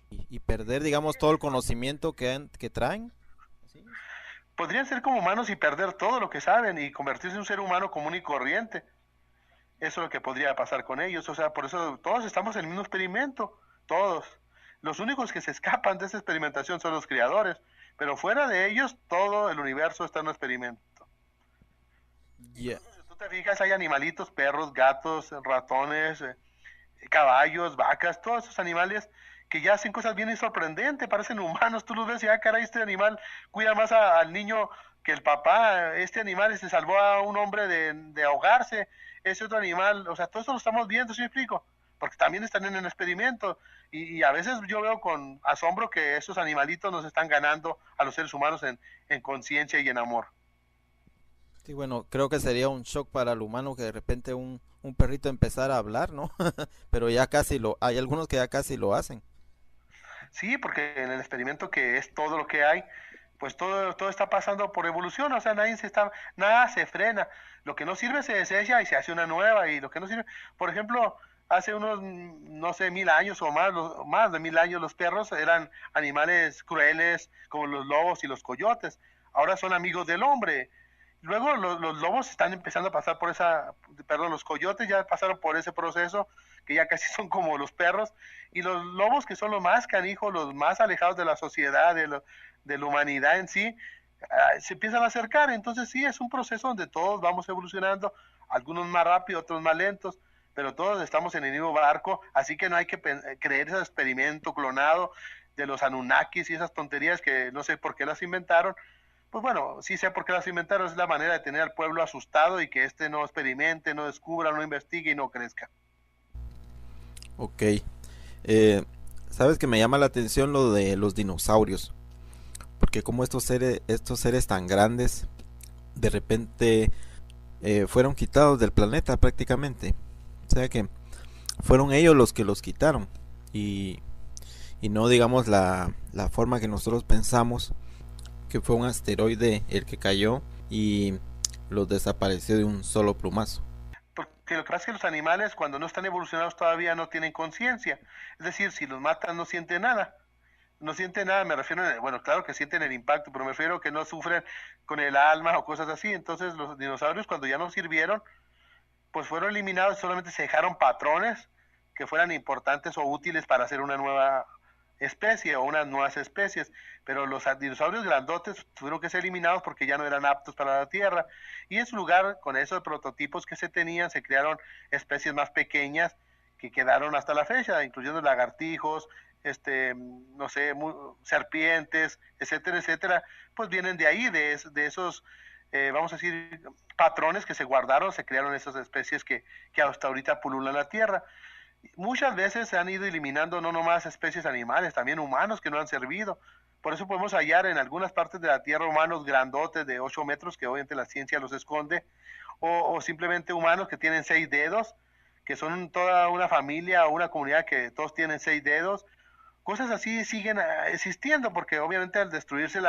y perder, digamos, todo el conocimiento que traen. ¿Sí? Podrían ser como humanos y perder todo lo que saben y convertirse en un ser humano común y corriente. Eso es lo que podría pasar con ellos. O sea, por eso todos estamos en el mismo experimento. Todos. Los únicos que se escapan de esa experimentación son los creadores. Pero fuera de ellos, todo el universo está en un experimento. Yeah. Si tú te fijas, hay animalitos, perros, gatos, ratones, caballos, vacas, todos esos animales que ya hacen cosas bien sorprendentes, parecen humanos. Tú los ves y, caray, este animal cuida más al niño que el papá. Este animal salvó a un hombre de ahogarse. Ese otro animal, o sea, todo eso lo estamos viendo, ¿sí me explico? Porque también están en el experimento. Y a veces yo veo con asombro que esos animalitos nos están ganando a los seres humanos en conciencia y en amor. Sí, bueno, creo que sería un shock para el humano que de repente un perrito empezara a hablar, ¿no? Pero ya hay algunos que ya casi lo hacen. Sí, porque en el experimento que es todo lo que hay, pues todo está pasando por evolución, o sea, nada se frena. Lo que no sirve se desecha y se hace una nueva, y lo que no sirve, por ejemplo, hace unos, no sé, 1000 años o más de 1000 años, los perros eran animales crueles como los lobos y los coyotes. Ahora son amigos del hombre. Luego los lobos están empezando a pasar por perdón, los coyotes ya pasaron por ese proceso, que ya casi son como los perros, y los lobos, que son los más canijos, los más alejados de la sociedad, de la humanidad en sí, se empiezan a acercar. Entonces sí, es un proceso donde todos vamos evolucionando, algunos más rápido, otros más lentos, pero todos estamos en el mismo barco, así que no hay que creer ese experimento clonado de los Anunnakis y esas tonterías que no sé por qué las inventaron. Pues bueno, sí sé por qué las inventaron, es la manera de tener al pueblo asustado y que éste no experimente, no descubra, no investigue y no crezca. Ok. Eh, Sabes que me llama la atención lo de los dinosaurios, porque como estos seres tan grandes, de repente fueron quitados del planeta prácticamente. O sea que fueron ellos los que los quitaron. Y, y no digamos la forma que nosotros pensamos, que fue un asteroide el que cayó y los desapareció de un solo plumazo. Porque lo que pasa es que los animales, cuando no están evolucionados todavía, no tienen conciencia. Es decir, si los matan no sienten nada. No sienten nada, me refiero, bueno, claro que sienten el impacto, pero me refiero a que no sufren con el alma o cosas así. Entonces los dinosaurios, cuando ya no sirvieron, pues fueron eliminados, solamente se dejaron patrones que fueran importantes o útiles para hacer una nueva especie o unas nuevas especies, pero los dinosaurios grandotes tuvieron que ser eliminados porque ya no eran aptos para la Tierra, y en su lugar, con esos prototipos que se tenían, se crearon especies más pequeñas que quedaron hasta la fecha, incluyendo lagartijos, no sé, serpientes, etcétera, etcétera, pues vienen de ahí, de esos, vamos a decir, patrones que se guardaron, se crearon esas especies que hasta ahorita pululan la Tierra. Muchas veces se han ido eliminando no nomás especies animales, también humanos que no han servido. Por eso podemos hallar en algunas partes de la Tierra humanos grandotes de 8 metros, que obviamente la ciencia los esconde, o simplemente humanos que tienen 6 dedos, que son toda una familia o una comunidad que todos tienen 6 dedos. Cosas así siguen existiendo, porque obviamente al destruirse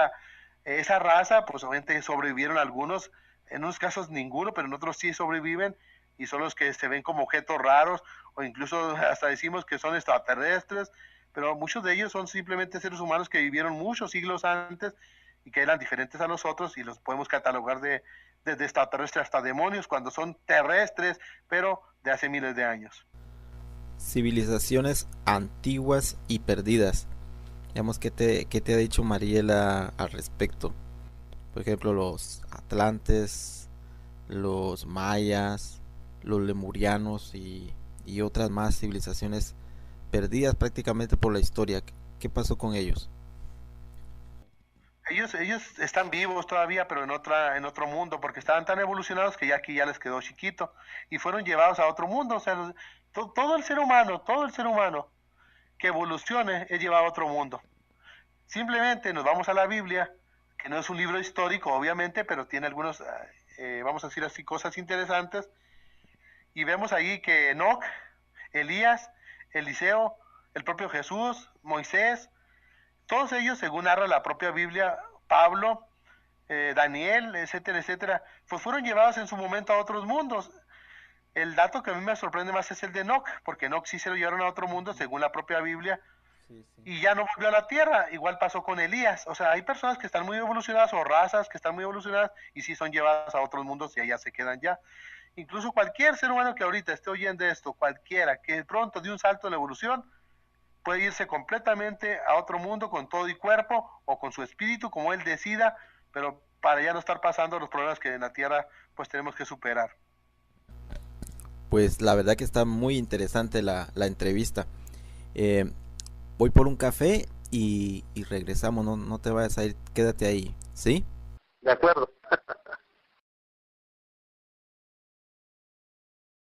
esa raza, pues obviamente sobrevivieron algunos, en unos casos ninguno, pero en otros sí sobreviven, y son los que se ven como objetos raros, o incluso hasta decimos que son extraterrestres, pero muchos de ellos son simplemente seres humanos que vivieron muchos siglos antes y que eran diferentes a nosotros, y los podemos catalogar desde extraterrestres hasta demonios, cuando son terrestres, pero de hace miles de años. Civilizaciones antiguas y perdidas. Digamos, qué te ha dicho Mariela al respecto? Por ejemplo, los atlantes, los mayas, los lemurianos y otras más civilizaciones perdidas prácticamente por la historia. ¿Qué pasó con ellos? Ellos están vivos todavía, pero en otro mundo, porque estaban tan evolucionados que ya aquí ya les quedó chiquito y fueron llevados a otro mundo. O sea, todo el ser humano que evolucione es llevado a otro mundo. Simplemente nos vamos a la Biblia, que no es un libro histórico, obviamente, pero tiene algunos, vamos a decir así, cosas interesantes, y vemos ahí que Enoch, Elías, Eliseo, el propio Jesús, Moisés, todos ellos, según narra la propia Biblia, Pablo, Daniel, etcétera, etcétera, pues fueron llevados en su momento a otros mundos. El dato que a mí me sorprende más es el de Enoch, porque Enoch sí se lo llevaron a otro mundo, según la propia Biblia, Sí, sí. y ya no volvió a la Tierra. Igual pasó con Elías. O sea, hay personas que están muy evolucionadas o razas que están muy evolucionadas y sí son llevadas a otros mundos y allá se quedan ya. Incluso cualquier ser humano que ahorita esté oyendo esto, cualquiera que de pronto de un salto en la evolución, puede irse completamente a otro mundo con todo y cuerpo o con su espíritu, como él decida, pero para ya no estar pasando los problemas que en la Tierra pues tenemos que superar. Pues la verdad que está muy interesante la entrevista. Eh, Voy por un café y regresamos, no te vayas a ir, quédate ahí, ¿sí? De acuerdo.